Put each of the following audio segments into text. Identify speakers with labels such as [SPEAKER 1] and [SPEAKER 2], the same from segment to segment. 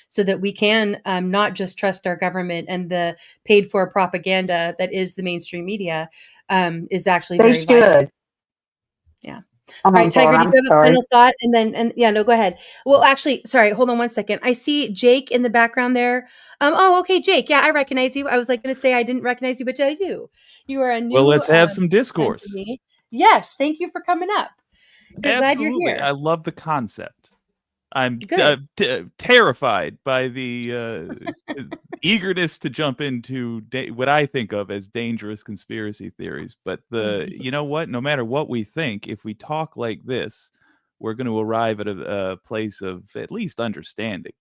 [SPEAKER 1] so that we can not just trust our government and the paid for propaganda that is the mainstream media is actually
[SPEAKER 2] They
[SPEAKER 1] very
[SPEAKER 2] should.
[SPEAKER 1] vital. Yeah.
[SPEAKER 2] Oh
[SPEAKER 1] All
[SPEAKER 2] my
[SPEAKER 1] right, Tiger,
[SPEAKER 2] God,
[SPEAKER 1] do you
[SPEAKER 2] I'm
[SPEAKER 1] have a
[SPEAKER 2] sorry.
[SPEAKER 1] final thought? And yeah, no, go ahead. Well, actually, sorry, hold on one second. I see Jake in the background there. Oh, okay, Jake. Yeah, I recognize you. I was like going to say I didn't recognize you, but I do. You are a new.
[SPEAKER 3] Well, let's have some
[SPEAKER 1] friend
[SPEAKER 3] discourse.
[SPEAKER 1] to me. Yes, thank you for coming up. Good, glad you're
[SPEAKER 3] Absolutely.
[SPEAKER 1] here.
[SPEAKER 3] I love the concept. I'm
[SPEAKER 1] Good.
[SPEAKER 3] terrified by the eagerness to jump into what I think of as dangerous conspiracy theories. But you know what? No matter what we think, if we talk like this, we're going to arrive at a place of at least understanding.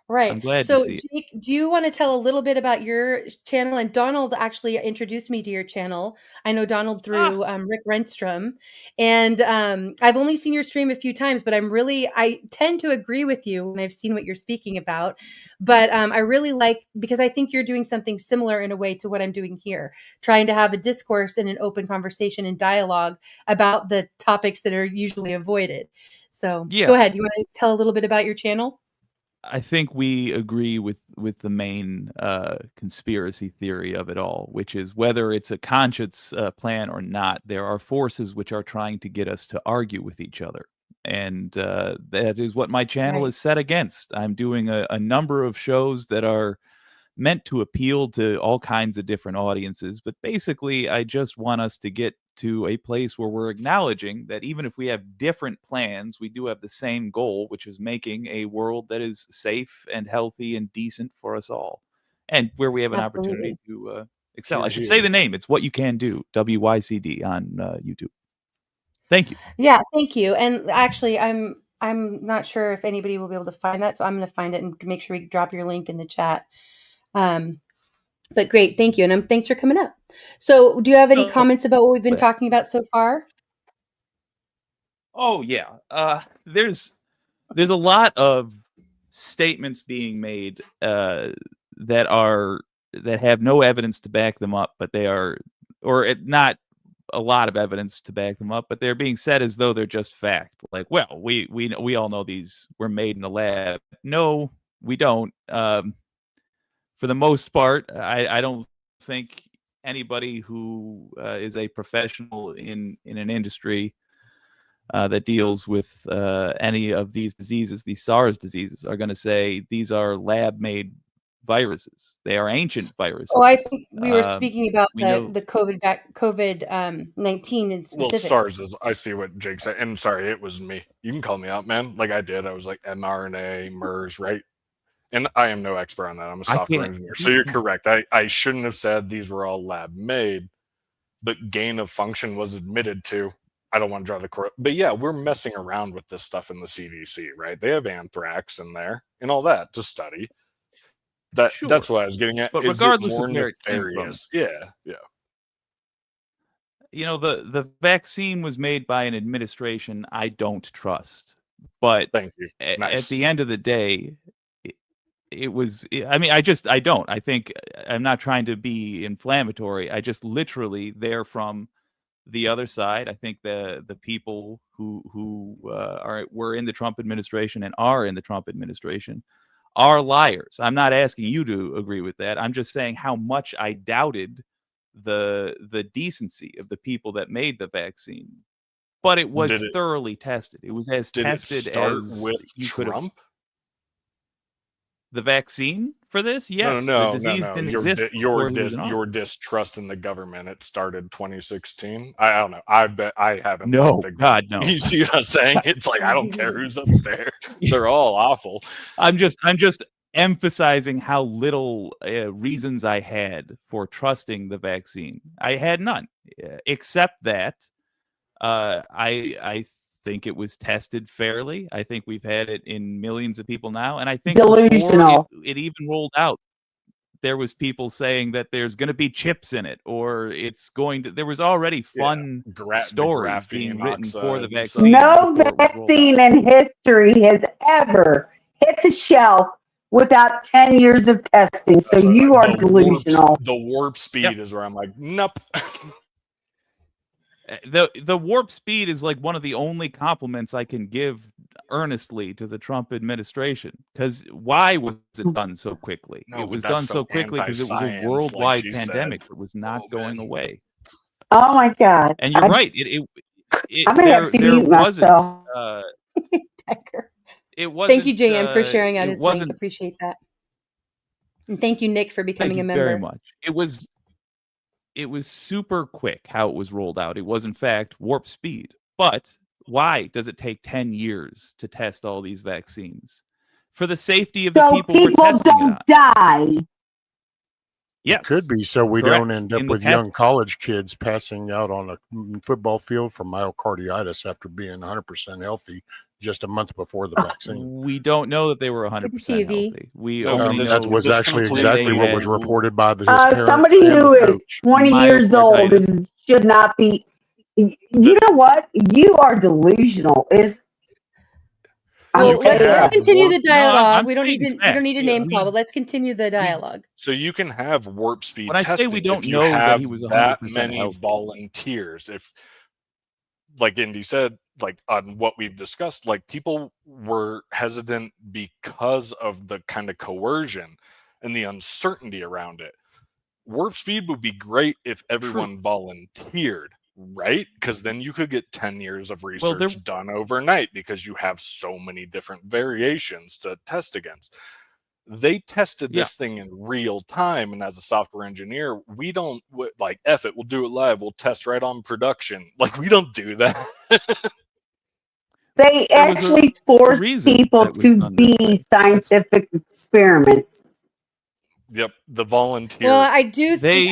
[SPEAKER 1] Right.
[SPEAKER 3] I'm glad
[SPEAKER 1] So,
[SPEAKER 3] to see it.
[SPEAKER 1] Jake, do you want to tell a little bit about your channel? And Donald actually introduced me to your channel. I know Donald through Rick Renstrom, and I've only seen your stream a few times, but I tend to agree with you when I've seen what you're speaking about. But I really like, because I think you're doing something similar in a way to what I'm doing here, trying to have a discourse and an open conversation and dialogue about the topics that are usually avoided. So
[SPEAKER 3] Yeah.
[SPEAKER 1] Go ahead. You want to tell a little bit about your channel?
[SPEAKER 3] I think we agree with the main conspiracy theory of it all, which is whether it's a conscious plan or not, there are forces which are trying to get us to argue with each other. And that is what my channel is set against. I'm doing a number of shows that are meant to appeal to all kinds of different audiences. But basically, I just want us to get to a place where we're acknowledging that even if we have different plans, we do have the same goal, which is making a world that is safe and healthy and decent for us all, and where we have an opportunity to excel. I should say the name. It's What You Can Do, WYCD on YouTube. Thank you.
[SPEAKER 1] Yeah, thank you. And actually, I'm not sure if anybody will be able to find that, so I'm going to find it and make sure we drop your link in the chat. But great, thank you, and thanks for coming up. So, do you have any comments about what we've been talking about so far?
[SPEAKER 3] Oh yeah, there's a lot of statements being made that have no evidence to back them up, but they are, not a lot of evidence to back them up, but they're being said as though they're just fact. Like, well, we all know these were made in a lab. No, we don't. For the most part, I don't think anybody who is a professional in an industry that deals with any of these diseases, these SARS diseases, are going to say these are lab-made viruses. They are ancient viruses.
[SPEAKER 1] Oh, I think we were speaking about the COVID-19 in specific.
[SPEAKER 4] Well, SARS is, I see what Jake said. And sorry, it was me. You can call me out, man. Like I did. I was like mRNA, MERS, right? And I am no expert on that. I'm a software engineer. So you're correct. I shouldn't have said these were all lab made, but gain of function was admitted to. I don't want to draw the court. But yeah, we're messing around with this stuff in the CDC, right? They have anthrax in there and all that to study. That's what I was getting at.
[SPEAKER 3] But
[SPEAKER 4] is
[SPEAKER 3] regardless
[SPEAKER 4] it more
[SPEAKER 3] of where
[SPEAKER 4] nefarious?
[SPEAKER 3] it came from,
[SPEAKER 4] Yeah.
[SPEAKER 3] You know, the vaccine was made by an administration I don't trust. But
[SPEAKER 4] thank you.
[SPEAKER 3] At the end of the day, it was, I mean, I don't. I think, I'm not trying to be inflammatory. I just literally, they're from the other side. I think the people who were in the Trump administration and are in the Trump administration are liars. I'm not asking you to agree with that. I'm just saying how much I doubted the decency of the people that made the vaccine. But it was thoroughly tested. It was as tested as
[SPEAKER 4] with Trump.
[SPEAKER 3] The vaccine for this? Yes.
[SPEAKER 4] No.
[SPEAKER 3] The disease didn't exist.
[SPEAKER 4] Your distrust in the government. It started 2016. I don't know. I bet I haven't.
[SPEAKER 3] No, God, no.
[SPEAKER 4] You see what I'm saying? It's like I don't care who's up there. They're all awful.
[SPEAKER 3] I'm just emphasizing how little reasons I had for trusting the vaccine. I had none, except that I think it was tested fairly. I think we've had it in millions of people now, and I think
[SPEAKER 2] delusional.
[SPEAKER 3] It even rolled out, there was people saying that there's going to be chips in it, or it's going to. There was already fun stories being written for the vaccine.
[SPEAKER 2] No vaccine in history has ever hit the shelf without 10 years of testing. So you are delusional.
[SPEAKER 4] The warp speed is where I'm like, nope.
[SPEAKER 3] the warp speed is like one of the only compliments I can give earnestly to the Trump administration, because why was it done so quickly?
[SPEAKER 4] No,
[SPEAKER 3] It
[SPEAKER 4] but
[SPEAKER 3] was
[SPEAKER 4] that's
[SPEAKER 3] done so
[SPEAKER 4] so
[SPEAKER 3] quickly because it was a
[SPEAKER 4] anti-science, like
[SPEAKER 3] worldwide
[SPEAKER 4] she
[SPEAKER 3] pandemic
[SPEAKER 4] said.
[SPEAKER 3] that was not
[SPEAKER 4] Oh,
[SPEAKER 3] going
[SPEAKER 4] man.
[SPEAKER 3] away.
[SPEAKER 2] Oh my God.
[SPEAKER 3] And you're right.
[SPEAKER 2] I'm going to have to
[SPEAKER 3] There
[SPEAKER 2] mute
[SPEAKER 3] wasn't
[SPEAKER 2] myself.
[SPEAKER 1] Decker.
[SPEAKER 3] it
[SPEAKER 1] Thank you,
[SPEAKER 3] wasn't
[SPEAKER 1] JM, for sharing out
[SPEAKER 3] it
[SPEAKER 1] his link.
[SPEAKER 3] wasn't
[SPEAKER 1] Appreciate that. And thank you, Nick, for
[SPEAKER 3] thank
[SPEAKER 1] becoming
[SPEAKER 3] you
[SPEAKER 1] a
[SPEAKER 3] very
[SPEAKER 1] member.
[SPEAKER 3] much. It was super quick how it was rolled out. It was in fact warp speed. But why does it take 10 years to test all these vaccines? For the safety of the
[SPEAKER 2] So
[SPEAKER 3] people we're
[SPEAKER 2] people
[SPEAKER 3] testing it
[SPEAKER 2] don't
[SPEAKER 3] on.
[SPEAKER 2] die.
[SPEAKER 3] Yes.
[SPEAKER 5] It could be so we
[SPEAKER 3] correct.
[SPEAKER 5] don't end up
[SPEAKER 3] In the
[SPEAKER 5] with young
[SPEAKER 3] test-
[SPEAKER 5] college kids passing out on a football field from myocarditis after being 100% healthy just a month before the vaccine.
[SPEAKER 3] We don't know that they were
[SPEAKER 1] Good to see you,
[SPEAKER 3] 100%
[SPEAKER 1] V.
[SPEAKER 3] healthy. We
[SPEAKER 4] No,
[SPEAKER 3] only
[SPEAKER 4] this-
[SPEAKER 3] know
[SPEAKER 5] That was
[SPEAKER 4] this
[SPEAKER 5] actually
[SPEAKER 4] completely
[SPEAKER 5] exactly what was
[SPEAKER 3] had
[SPEAKER 5] reported by his parents
[SPEAKER 2] Somebody
[SPEAKER 5] and
[SPEAKER 2] who
[SPEAKER 5] the
[SPEAKER 2] is
[SPEAKER 5] coach.
[SPEAKER 2] 20 years old
[SPEAKER 3] myocarditis.
[SPEAKER 2] should not be. You know what? You are delusional.
[SPEAKER 1] Well, let's
[SPEAKER 4] have
[SPEAKER 1] continue
[SPEAKER 4] warp-
[SPEAKER 1] the
[SPEAKER 3] No,
[SPEAKER 1] dialogue.
[SPEAKER 3] I'm
[SPEAKER 1] we don't need
[SPEAKER 3] stating
[SPEAKER 1] to. We don't
[SPEAKER 3] facts.
[SPEAKER 1] need a
[SPEAKER 3] Yeah,
[SPEAKER 1] name call, but let's continue the dialogue.
[SPEAKER 4] So you can have warp speed
[SPEAKER 3] When I say
[SPEAKER 4] testing
[SPEAKER 3] we don't
[SPEAKER 4] if you
[SPEAKER 3] know that
[SPEAKER 4] have
[SPEAKER 3] he was
[SPEAKER 4] that
[SPEAKER 3] 100%
[SPEAKER 4] many
[SPEAKER 3] healthy.
[SPEAKER 4] volunteers. If, like Indy said, like on what we've discussed, like people were hesitant because of the kind of coercion and the uncertainty around it. Warp speed would be great if everyone volunteered, right? Because then you could get 10 years of research done overnight because you have so many different variations to test against. They tested this thing in real time, and as a software engineer, we don't like F it, we'll do it live, we'll test right on production. Like, we don't do that.
[SPEAKER 2] They actually force people to be scientific experiments.
[SPEAKER 4] Yep, the volunteer.
[SPEAKER 1] Well, I do think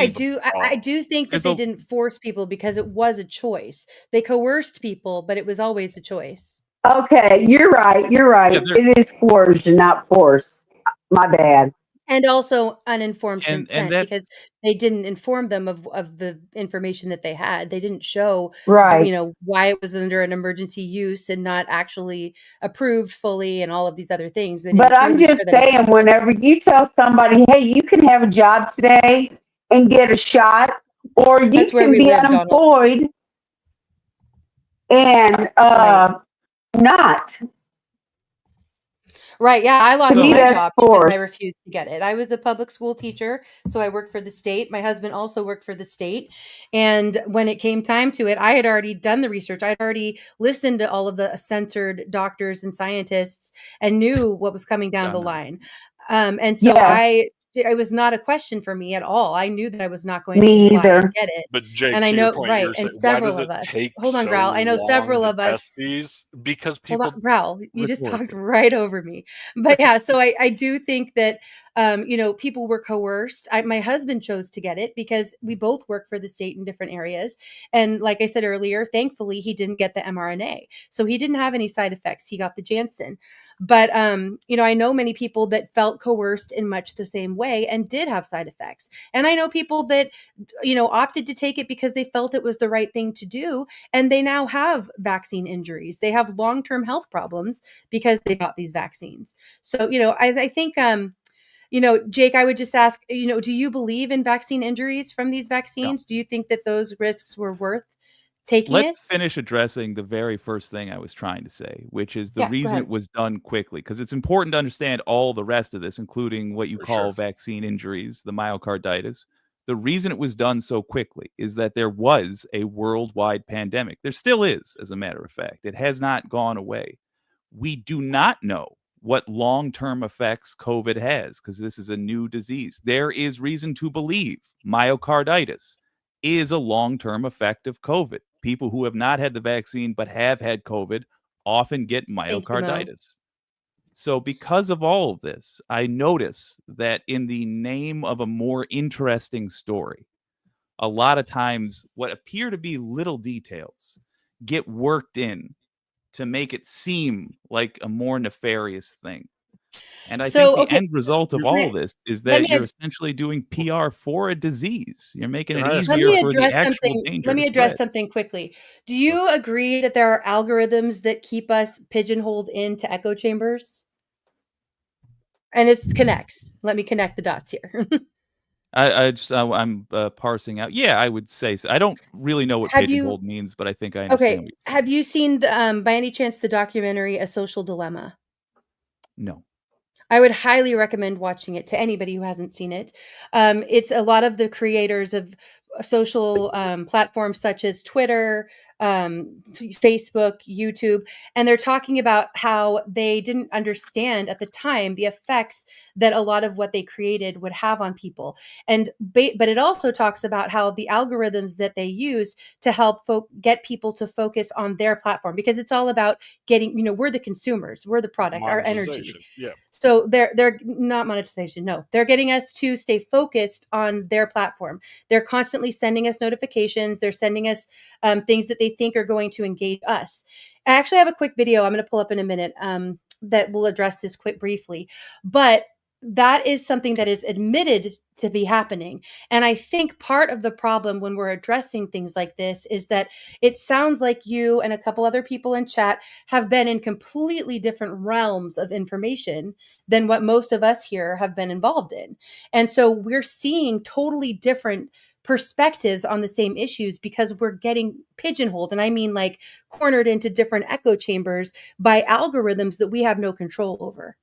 [SPEAKER 1] that they didn't force people because it was a choice. They coerced people, but it was always a choice.
[SPEAKER 2] Okay, you're right. You're right. It is coercion, not force. My bad.
[SPEAKER 1] And also uninformed
[SPEAKER 3] And
[SPEAKER 1] consent, because they didn't inform them of the information that they had. They didn't show,
[SPEAKER 2] right,
[SPEAKER 1] why it was under an emergency use and not actually approved fully and all of these other things.
[SPEAKER 2] But I'm just saying, whenever you tell somebody, hey, you can have a job today and get a shot, or you can be unemployed and not.
[SPEAKER 1] Right. Yeah. I lost my job because
[SPEAKER 2] forced.
[SPEAKER 1] I refused to get it. I was a public school teacher, so I worked for the state. My husband also worked for the state. And when it came time to it, I had already done the research. I'd already listened to all of the censored doctors and scientists and knew what was coming down the line. And so it was not a question for me at all. I knew that I was not going to apply and get it.
[SPEAKER 4] But Jake,
[SPEAKER 1] and I
[SPEAKER 4] to
[SPEAKER 1] know,
[SPEAKER 4] your point,
[SPEAKER 1] right,
[SPEAKER 4] you're
[SPEAKER 1] and
[SPEAKER 4] saying,
[SPEAKER 1] several
[SPEAKER 4] why
[SPEAKER 1] of
[SPEAKER 4] does
[SPEAKER 1] us.
[SPEAKER 4] it take
[SPEAKER 1] Hold on,
[SPEAKER 4] so
[SPEAKER 1] Growl. I know several
[SPEAKER 4] long
[SPEAKER 1] of
[SPEAKER 4] to
[SPEAKER 1] us.
[SPEAKER 4] test these? Because people.
[SPEAKER 1] Hold on, Growl. You just talked right over me. But yeah, so I do think that people were coerced. My husband chose to get it because we both work for the state in different areas. And like I said earlier, thankfully he didn't get the mRNA. So he didn't have any side effects. He got the Janssen. But I know many people that felt coerced in much the same way and did have side effects. And I know people that opted to take it because they felt it was the right thing to do, and they now have vaccine injuries. They have long-term health problems because they got these vaccines. So, I think Jake, I would just ask, do you believe in vaccine injuries from these vaccines? Do you think that those risks were worth taking
[SPEAKER 3] Let's finish addressing the very first thing I was trying to say, which is the reason it was done quickly, because it's important to understand all the rest of this, including what you call vaccine injuries, the myocarditis. The reason it was done so quickly is that there was a worldwide pandemic. There still is, as a matter of fact. It has not gone away. We do not know what long-term effects COVID has, because this is a new disease. There is reason to believe myocarditis is a long-term effect of COVID. People who have not had the vaccine but have had COVID often get myocarditis. So because of all of this, I notice that in the name of a more interesting story, a lot of times what appear to be little details get worked in to make it seem like a more nefarious thing. And I think the end result of all this is that you're essentially doing PR for a disease. You're making it easier for the actual danger.
[SPEAKER 1] Let me address something quickly. Do you agree that there are algorithms that keep us pigeonholed into echo chambers? And it connects. Let me connect the dots here.
[SPEAKER 3] I'm parsing out. Yeah, I would say so. I don't really know what pigeonholed means, but I think I understand.
[SPEAKER 1] Okay. Have you seen the, by any chance, the documentary A Social Dilemma?
[SPEAKER 3] No.
[SPEAKER 1] I would highly recommend watching it to anybody who hasn't seen it. It's a lot of the creators of social platforms such as Twitter, Facebook, YouTube, and they're talking about how they didn't understand at the time the effects that a lot of what they created would have on people. And but it also talks about how the algorithms that they used to help get people to focus on their platform, because it's all about getting, we're the consumers, we're the product, our energy.
[SPEAKER 4] Yeah.
[SPEAKER 1] So they're not monetization. No, they're getting us to stay focused on their platform. They're constantly sending us notifications. They're sending us things that they think are going to engage us. I actually have a quick video I'm going to pull up in a minute that will address this quick briefly. But that is something that is admitted to be happening. And I think part of the problem when we're addressing things like this is that it sounds like you and a couple other people in chat have been in completely different realms of information than what most of us here have been involved in. And so we're seeing totally different perspectives on the same issues because we're getting pigeonholed. And I mean like cornered into different echo chambers by algorithms that we have no control over.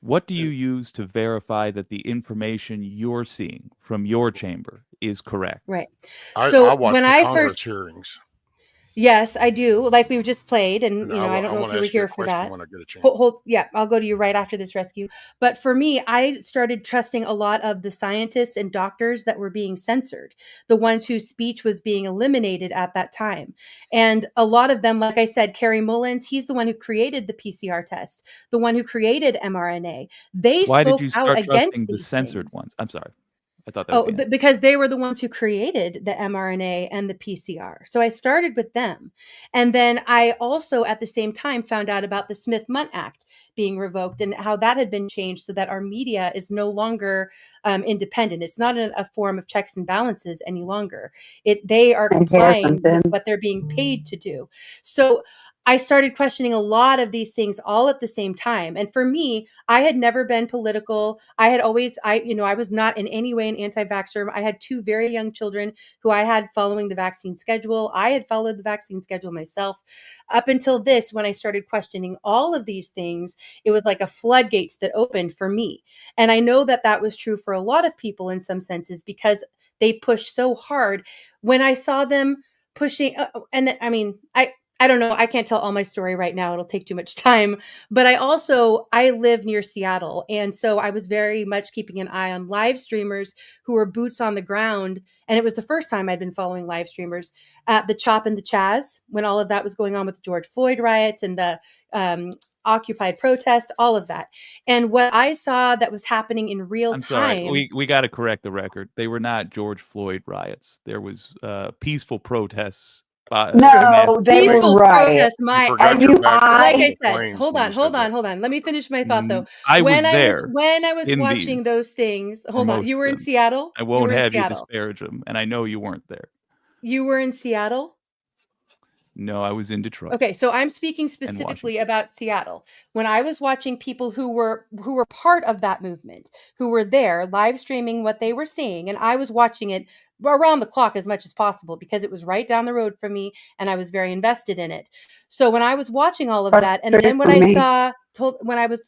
[SPEAKER 3] What do you use to verify that the information you're seeing from your chamber is correct?
[SPEAKER 1] Right.
[SPEAKER 5] So I watch the Congress hearings.
[SPEAKER 1] Yes, I do. Like we've just played, and I don't know if you were here for that.
[SPEAKER 5] When I get a chance.
[SPEAKER 1] Yeah, I'll go to you right after this rescue. But for me, I started trusting a lot of the scientists and doctors that were being censored, the ones whose speech was being eliminated at that time. And a lot of them, like I said, Kerry Mullins, he's the one who created the PCR test, the one who created mRNA.
[SPEAKER 3] Why did you start trusting the censored ones? I'm sorry. I thought that was
[SPEAKER 1] because they were the ones who created the mRNA and the PCR. So I started with them. And then I also at the same time found out about the Smith-Mundt Act being revoked and how that had been changed so that our media is no longer independent. It's not a form of checks and balances any longer. They are complying with what they're being paid to do. So I started questioning a lot of these things all at the same time. And for me, I had never been political. I had always, I was not in any way an anti-vaxxer. I had 2 very young children who I had following the vaccine schedule. I had followed the vaccine schedule myself. Up until this, when I started questioning all of these things, it was like a floodgates that opened for me. And I know that that was true for a lot of people in some senses because they pushed so hard. When I saw them pushing, I don't know. I can't tell all my story right now. It'll take too much time. But I live near Seattle. And so I was very much keeping an eye on live streamers who were boots on the ground. And it was the first time I'd been following live streamers at the Chop and the Chaz when all of that was going on with the George Floyd riots and the Occupy protest, all of that. And what I saw that was happening in real time.
[SPEAKER 3] Sorry, we got to correct the record. They were not George Floyd riots. There was peaceful protests.
[SPEAKER 2] No, they were right.
[SPEAKER 1] Like I said, hold on. Let me finish my thought though. When I was watching those things, hold on. You were in Seattle?
[SPEAKER 3] I won't have you disparage them, and I know you weren't there.
[SPEAKER 1] You were in Seattle?
[SPEAKER 3] No, I was in Detroit.
[SPEAKER 1] Okay, so I'm speaking specifically about Seattle. When I was watching people who were part of that movement, who were there live streaming what they were seeing, and I was watching it around the clock as much as possible because it was right down the road from me and I was very invested in it. So when I was watching all of that, and then when I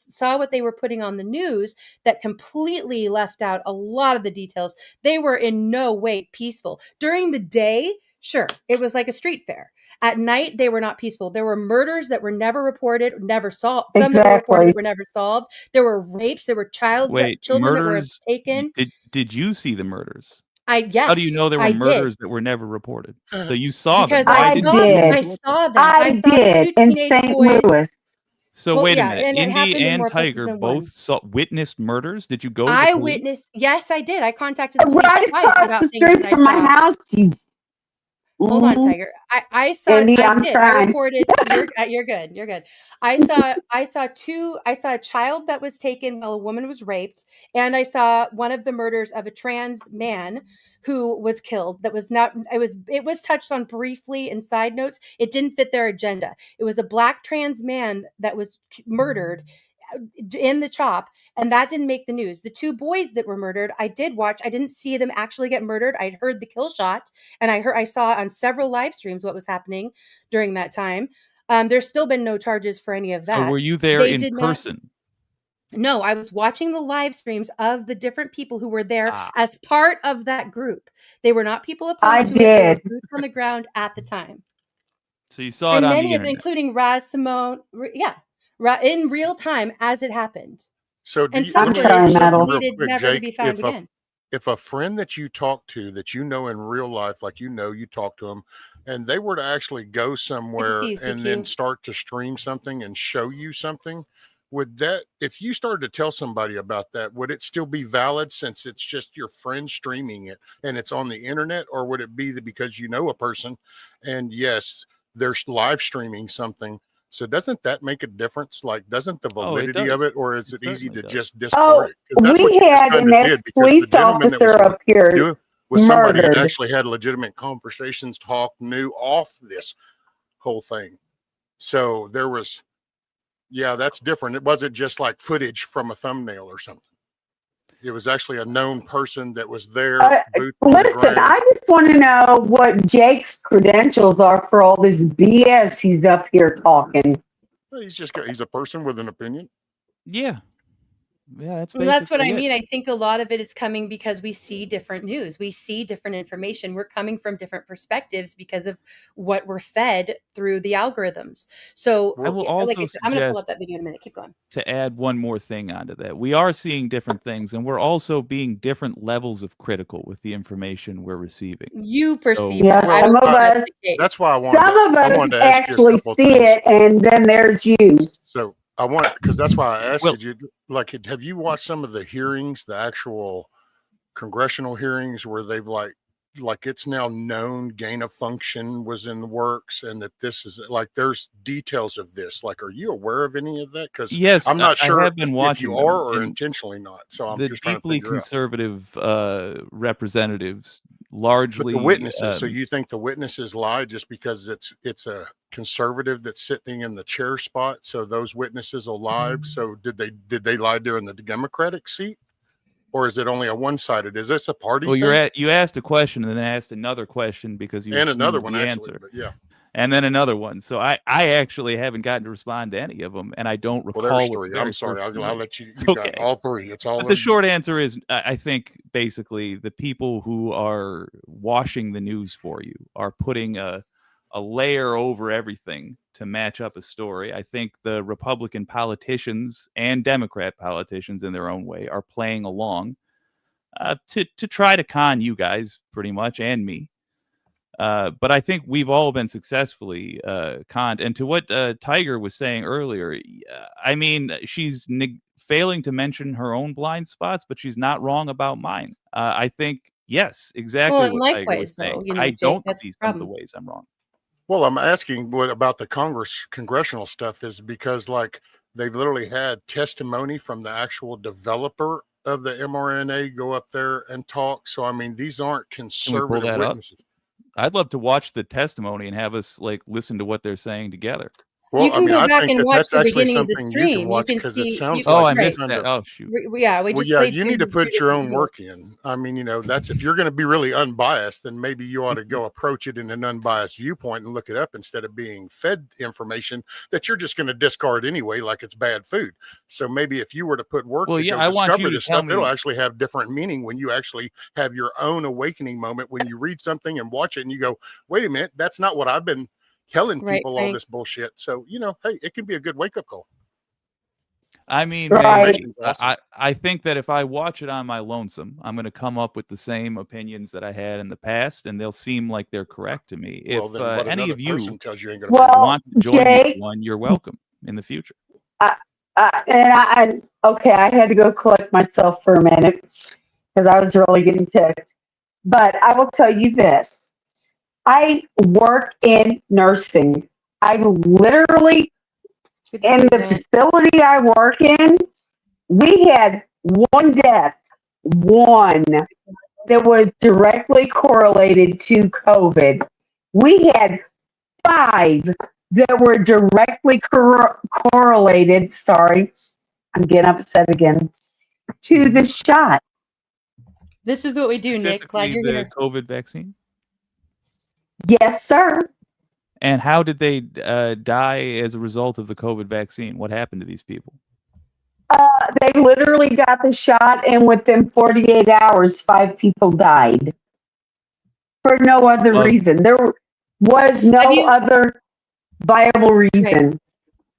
[SPEAKER 1] saw what they were putting on the news that completely left out a lot of the details, they were in no way peaceful. During the day, sure, it was like a street fair. At night, they were not peaceful. There were murders that were never reported, never solved. Some that were reported were never solved. There were rapes. There were children that were taken.
[SPEAKER 3] Did you see the murders?
[SPEAKER 1] Yes.
[SPEAKER 3] How do you know there were murders that were never reported? So you saw them.
[SPEAKER 2] I saw them. I did in St. Louis.
[SPEAKER 3] So wait a minute. Indy and Tiger both witnessed murders. Did you go to the police?
[SPEAKER 1] Witnessed. Yes, I did. I contacted the police
[SPEAKER 2] right across the street from my house.
[SPEAKER 1] Hold on, Tiger. I saw. I reported. You're good. You're good. I saw a child that was taken while a woman was raped, and I saw one of the murders of a trans man who was killed. That was not. It was touched on briefly in side notes. It didn't fit their agenda. It was a black trans man that was murdered in the CHOP, and that didn't make the news. The 2 boys that were murdered, I did watch. I didn't see them actually get murdered. I'd heard the kill shot, and I saw on several live streams what was happening during that time. There's still been no charges for any of that.
[SPEAKER 3] So were you there in person?
[SPEAKER 1] No, I was watching the live streams of the different people who were there as part of that group. They were not people opposed to it. They were boots on the ground at the time.
[SPEAKER 3] So you saw it on the internet.
[SPEAKER 1] Many of them, including Raz Simone, in real time as it happened.
[SPEAKER 5] So
[SPEAKER 1] and some of them needed never to be found again.
[SPEAKER 5] If a friend that you talk to that you know in real life, like you talk to them, and they were to actually go somewhere and then start to stream something and show you something, would that, if you started to tell somebody about that, would it still be valid since it's just your friend streaming it and it's on the internet? Or would it be that because you know a person and yes, they're live streaming something? So doesn't that make a difference? Like, doesn't the validity of it, or is it easy to just discard it?
[SPEAKER 2] We had an ex-police officer up here
[SPEAKER 5] with somebody that actually had legitimate conversations, knew off this whole thing. So there was, yeah, that's different. It wasn't just like footage from a thumbnail or something. It was actually a known person that was there.
[SPEAKER 2] Listen, I just want to know what Jake's credentials are for all this BS he's up here talking.
[SPEAKER 5] Well, he's a person with an opinion.
[SPEAKER 3] Yeah. Yeah,
[SPEAKER 1] that's what I mean. I think a lot of it is coming because we see different news. We see different information. We're coming from different perspectives because of what we're fed through the algorithms. So
[SPEAKER 3] I will also
[SPEAKER 1] I'm going to pull up that video in a minute. Keep going.
[SPEAKER 3] To add one more thing onto that, we are seeing different things, and we're also being different levels of critical with the information we're receiving.
[SPEAKER 1] You perceive
[SPEAKER 2] it. Some of us.
[SPEAKER 5] That's why I wanted.
[SPEAKER 2] Some of us actually see it, and then there's you.
[SPEAKER 5] So. Because that's why I asked you, like, have you watched some of the hearings, the actual congressional hearings where they've like it's now known gain of function was in the works and that this is like, there's details of this. Like, are you aware of any of that? Because
[SPEAKER 3] yes,
[SPEAKER 5] I'm not sure
[SPEAKER 3] I have been watching
[SPEAKER 5] if you are or intentionally not. So I'm
[SPEAKER 3] the
[SPEAKER 5] just trying
[SPEAKER 3] deeply
[SPEAKER 5] to figure
[SPEAKER 3] conservative representatives. Largely,
[SPEAKER 5] but the witnesses. So you think the witnesses lie just because it's a conservative that's sitting in the chair spot? So those witnesses will lie. So did they lie during the Democratic seat, or is it only a one-sided? Is this a party?
[SPEAKER 3] Well, you asked a question and then asked another question because you
[SPEAKER 5] another one
[SPEAKER 3] answer.
[SPEAKER 5] Yeah.
[SPEAKER 3] And then another one. So I actually haven't gotten to respond to any of them, and I don't recall.
[SPEAKER 5] Well, there's three. I'm sorry. I'll let you.
[SPEAKER 3] It's okay.
[SPEAKER 5] Got all three. It's all.
[SPEAKER 3] But the short answer is, I think basically the people who are washing the news for you are putting a layer over everything to match up a story. I think the Republican politicians and Democrat politicians, in their own way, are playing along to try to con you guys, pretty much, and me. But I think we've all been successfully conned. And to what Tiger was saying earlier, I mean, she's failing to mention her own blind spots, but she's not wrong about mine. I think, yes, exactly what
[SPEAKER 1] likewise,
[SPEAKER 3] Tiger was saying. Though, I don't see some of the ways I'm wrong.
[SPEAKER 5] Well, I'm asking what about the congressional stuff is because, like, they've literally had testimony from the actual developer of the mRNA go up there and talk. So, I mean, these aren't conservative witnesses.
[SPEAKER 3] I'd love to watch the testimony and have us like listen to what they're saying together.
[SPEAKER 1] Well, you can go back and watch the beginning of the stream. You can see.
[SPEAKER 3] I missed that. Oh shoot.
[SPEAKER 5] You need to put your own work in. I mean, that's if you're going to be really unbiased, then maybe you ought to go approach it in an unbiased viewpoint and look it up instead of being fed information that you're just going to discard anyway, like it's bad food. So maybe if you were to put work,
[SPEAKER 3] I want you to tell me.
[SPEAKER 5] It'll actually have different meaning when you actually have your own awakening moment when you read something and watch it and you go, wait a minute, that's not what I've been telling people all this bullshit. So, hey, it can be a good wake-up call.
[SPEAKER 3] I mean, I think that if I watch it on my lonesome, I'm going to come up with the same opinions that I had in the past, and they'll seem like they're correct to me. If any of you want to join one, you're welcome in the future.
[SPEAKER 2] I had to go collect myself for a minute because I was really getting ticked. But I will tell you this. I work in nursing. I literally, in the facility I work in, we had one death, that was directly correlated to COVID. We had 5 that were directly correlated, I'm getting upset again, to the shot.
[SPEAKER 1] This is what we do, Nick. Glad you're
[SPEAKER 3] the
[SPEAKER 1] here.
[SPEAKER 3] COVID vaccine?
[SPEAKER 2] Yes, sir.
[SPEAKER 3] And how did they die as a result of the COVID vaccine? What happened to these people?
[SPEAKER 2] They literally got the shot, and within 48 hours, 5 people died. For no other reason. There was no other viable reason.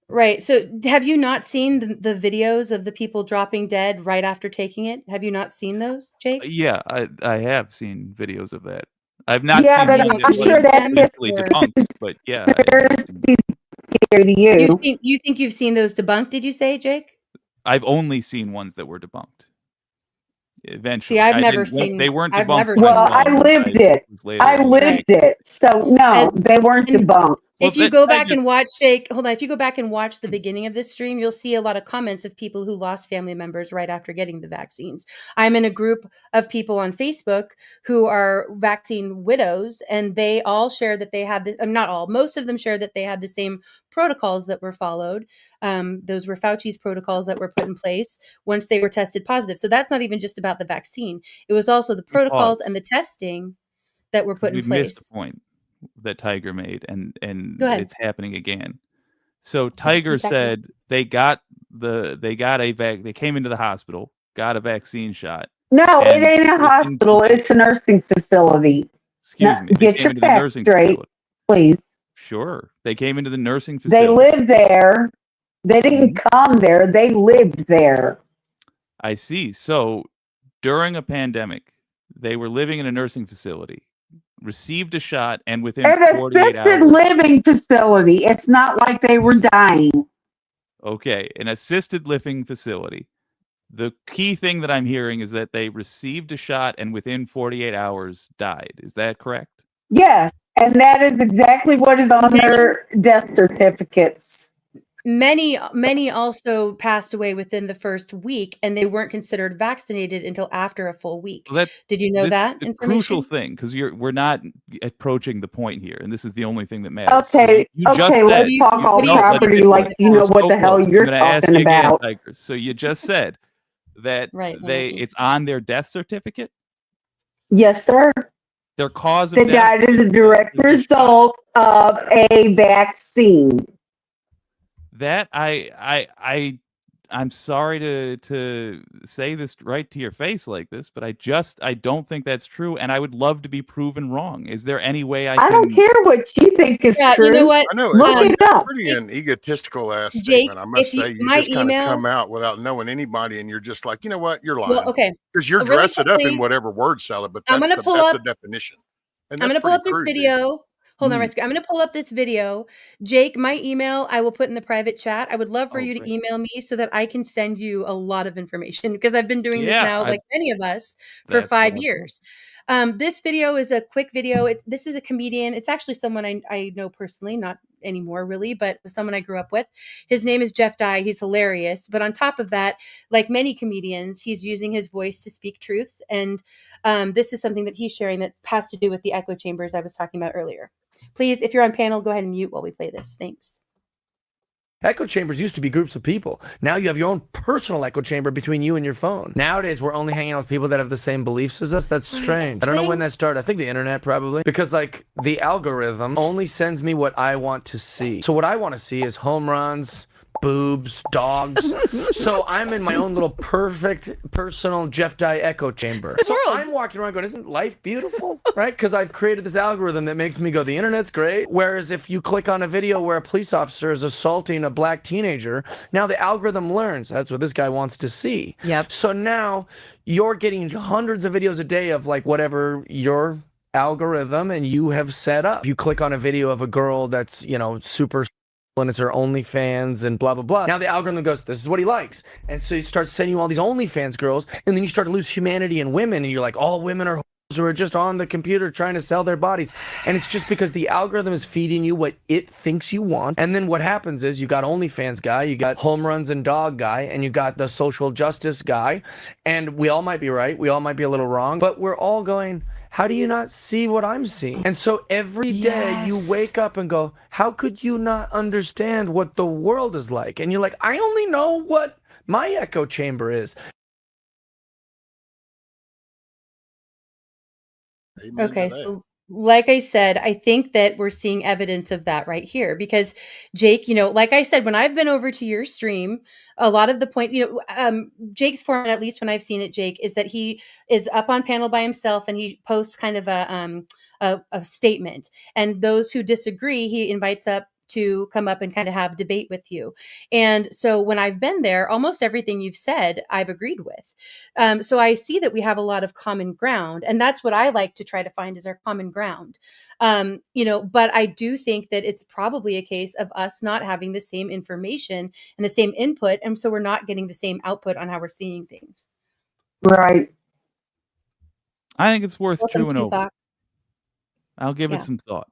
[SPEAKER 1] Right. So have you not seen the videos of the people dropping dead right after taking it? Have you not seen those, Jake?
[SPEAKER 3] Yeah, I have seen videos of that. I've not
[SPEAKER 2] Yeah,
[SPEAKER 3] seen
[SPEAKER 2] but
[SPEAKER 3] any
[SPEAKER 2] I'm sure that's
[SPEAKER 3] debunked, but yeah.
[SPEAKER 2] To you.
[SPEAKER 1] You think you've seen those debunked, did you say, Jake?
[SPEAKER 3] I've only seen ones that were debunked. Eventually.
[SPEAKER 1] See, I've never seen.
[SPEAKER 3] They weren't
[SPEAKER 1] I've
[SPEAKER 3] debunked.
[SPEAKER 1] never
[SPEAKER 2] Well, I lived it. I lived it. So no, they weren't debunked.
[SPEAKER 1] If you go back and watch Jake, hold on. If you go back and watch the beginning of this stream, you'll see a lot of comments of people who lost family members right after getting the vaccines. I'm in a group of people on Facebook who are vaccine widows, and they all share that they had this. Not all, most of them share that they had the same protocols that were followed. Those were Fauci's protocols that were put in place once they were tested positive. So that's not even just about the vaccine. It was also the protocols and the testing that were put in place.
[SPEAKER 3] Missed the point that Tiger made, and it's happening again. So Tiger said they came into the hospital, got a vaccine shot.
[SPEAKER 2] No, it ain't a hospital. It's a nursing facility.
[SPEAKER 3] Excuse me.
[SPEAKER 2] Get your facts straight, please.
[SPEAKER 3] Sure. They came into the nursing facility.
[SPEAKER 2] They lived there. They didn't come there. They lived there.
[SPEAKER 3] I see. So during a pandemic, they were living in a nursing facility, received a shot, and within 48 hours...
[SPEAKER 2] An assisted living facility. It's not like they were dying.
[SPEAKER 3] Okay, an assisted living facility. The key thing that I'm hearing is that they received a shot and within 48 hours died. Is that correct?
[SPEAKER 2] Yes, and that is exactly what is on their death certificates.
[SPEAKER 1] Many also passed away within the first week, and they weren't considered vaccinated until after a full week.
[SPEAKER 3] Well,
[SPEAKER 1] did you know that
[SPEAKER 3] the
[SPEAKER 1] information?
[SPEAKER 3] Crucial thing, because we're not approaching the point here, and this is the only thing that matters.
[SPEAKER 2] Okay, let's talk all property like you know what the hell you're talking about.
[SPEAKER 3] Again, so you just said that it's on their death certificate?
[SPEAKER 2] Yes, sir.
[SPEAKER 3] Their cause of
[SPEAKER 2] death? They died as a direct result of a vaccine.
[SPEAKER 3] That I'm sorry to say this right to your face like this, but I don't think that's true, and I would love to be proven wrong. Is there any way I don't
[SPEAKER 2] care what you think is true.
[SPEAKER 1] You know what?
[SPEAKER 5] I know.
[SPEAKER 2] Look it up.
[SPEAKER 5] Pretty an egotistical ass
[SPEAKER 1] Jake,
[SPEAKER 5] statement, I must say. You just kind of come out without knowing anybody, and you're just like, you know what? You're lying.
[SPEAKER 1] Well, okay.
[SPEAKER 5] Because you're dressing up in whatever word salad, but that's the definition. And
[SPEAKER 1] I'm going to pull up this video. Hold on, I'm going to pull up this video. Jake, my email, I will put in the private chat. I would love for you to email me so that I can send you a lot of information, because I've been doing this now, like many of us, for 5 years. This video is a quick video. This is a comedian. It's actually someone I know personally, not anymore really, but someone I grew up with. His name is Jeff Dye. He's hilarious. But on top of that, like many comedians, he's using his voice to speak truths. And this is something that he's sharing that has to do with the echo chambers I was talking about earlier. Please, if you're on panel, go ahead and mute while we play this. Thanks.
[SPEAKER 6] Echo chambers used to be groups of people. Now you have your own personal echo chamber between you and your phone. Nowadays, we're only hanging out with people that have the same beliefs as us. That's strange. I don't know when that started. I think the internet probably. Because like the algorithm only sends me what I want to see. So what I want to see is home runs, boobs, dogs. So I'm in my own little perfect personal Jeff Dye echo chamber. So I'm walking around going, isn't life beautiful? Right? Because I've created this algorithm that makes me go, the internet's great. Whereas if you click on a video where a police officer is assaulting a black teenager, now the algorithm learns that's what this guy wants to see.
[SPEAKER 1] Yep.
[SPEAKER 6] So now you're getting hundreds of videos a day of like whatever your algorithm and you have set up. You click on a video of a girl that's, you know, super and it's her OnlyFans and blah, blah, blah. Now the algorithm goes, this is what he likes. And so you start sending you all these OnlyFans girls, and then you start to lose humanity in women, and you're like, all women are who are just on the computer trying to sell their bodies. And it's just because the algorithm is feeding you what it thinks you want. And then what happens is you got OnlyFans guy, you got home runs and dog guy, and you got the social justice guy. And we all might be right. We all might be a little wrong, but we're all going, how do you not see what I'm seeing? And so every day you wake up and go, how could you not understand what the world is like? And you're like, I only know what My echo chamber is.
[SPEAKER 1] Okay, so like I said, I think that we're seeing evidence of that right here because Jake, like I said, when I've been over to your stream, a lot of the point, Jake's format, at least when I've seen it, Jake, is that he is up on panel by himself and he posts kind of a statement, and those who disagree, he invites up to come up and kind of have debate with you. And so when I've been there, almost everything you've said, I've agreed with. So I see that we have a lot of common ground, and that's what I like to try to find is our common ground. But I do think that it's probably a case of us not having the same information and the same input. And so we're not getting the same output on how we're seeing things.
[SPEAKER 2] Right.
[SPEAKER 3] I think it's worth chewing over. I'll give it some thought.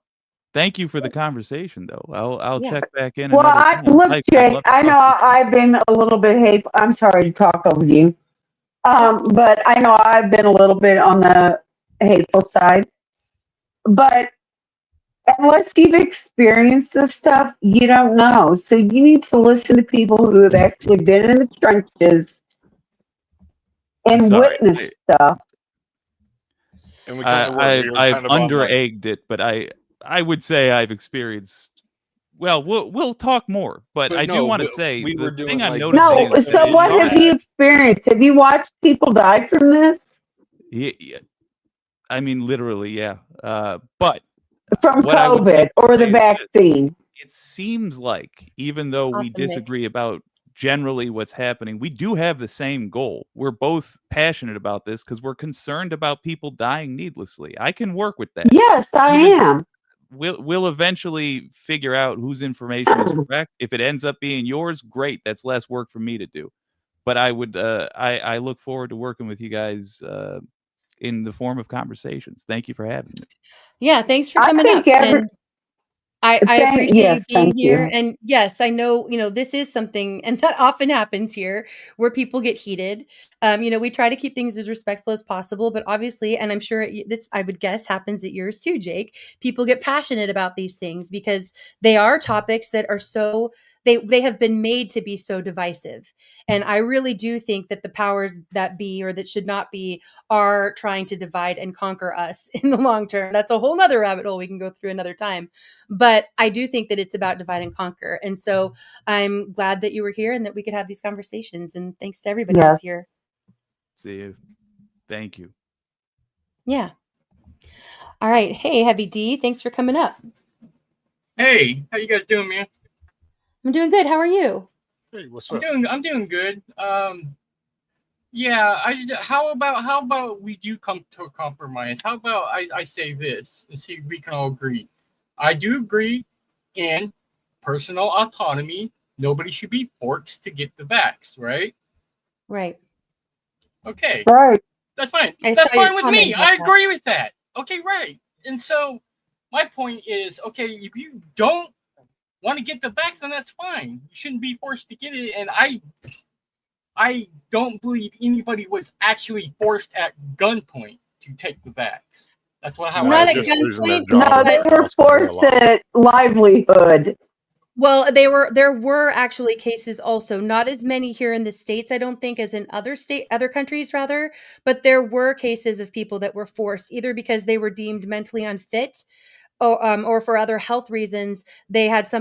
[SPEAKER 3] Thank you for the conversation, though. I'll check back in.
[SPEAKER 2] Well, look, Jake, I know I've been a little bit hateful. I'm sorry to talk over you. But I know I've been a little bit on the hateful side. But unless you've experienced this stuff, you don't know. So you need to listen to people who have actually been in the trenches and witnessed stuff.
[SPEAKER 4] And
[SPEAKER 3] I've under-egged it, but I would say I've experienced. Well, we'll talk more, but I do want to say the thing I'm noticing.
[SPEAKER 2] No, so what have you experienced? Have you watched people die from this?
[SPEAKER 3] Yeah, I mean, literally, yeah. But
[SPEAKER 2] from COVID or the vaccine,
[SPEAKER 3] it seems like even though we disagree about generally what's happening, we do have the same goal. We're both passionate about this because we're concerned about people dying needlessly. I can work with that.
[SPEAKER 2] Yes, I am.
[SPEAKER 3] We'll eventually figure out whose information is correct. If it ends up being yours, great. That's less work for me to do. But I would, I look forward to working with you guys in the form of conversations. Thank you for having me.
[SPEAKER 1] Yeah, thanks for coming up. I appreciate you being here. And yes, I know, this is something, and that often happens here where people get heated. We try to keep things as respectful as possible, but obviously, and I'm sure this, I would guess, happens at yours too, Jake. People get passionate about these things because they are topics that are so, they have been made to be so divisive. And I really do think that the powers that be, or that should not be, are trying to divide and conquer us in the long term. That's a whole nother rabbit hole we can go through another time. But I do think that it's about divide and conquer. And so I'm glad that you were here and that we could have these conversations. And thanks to everybody who's here.
[SPEAKER 3] See you. Thank you.
[SPEAKER 1] Yeah. All right. Hey, Heavy D, thanks for coming up.
[SPEAKER 7] Hey, how you guys doing, man?
[SPEAKER 1] I'm doing good. How are you?
[SPEAKER 5] Hey, what's up?
[SPEAKER 7] I'm doing good. Yeah. How about we do come to a compromise? How about I say this and see if we can all agree. I do agree in personal autonomy. Nobody should be forced to get the vax, right?
[SPEAKER 1] Right.
[SPEAKER 7] Okay.
[SPEAKER 2] Right.
[SPEAKER 7] That's fine. That's fine with me. I agree with that. Okay, right. And so my point is, okay, if you don't want to get the vax, then that's fine. You shouldn't be forced to get it. And I don't believe anybody was actually forced at gunpoint to take the vax. That's how
[SPEAKER 1] not at gunpoint.
[SPEAKER 2] No, they were forced at livelihood.
[SPEAKER 1] Well, there were actually cases also, not as many here in the States, I don't think, as in other countries rather, but there were cases of people that were forced either because they were deemed mentally unfit or for other health reasons. They had some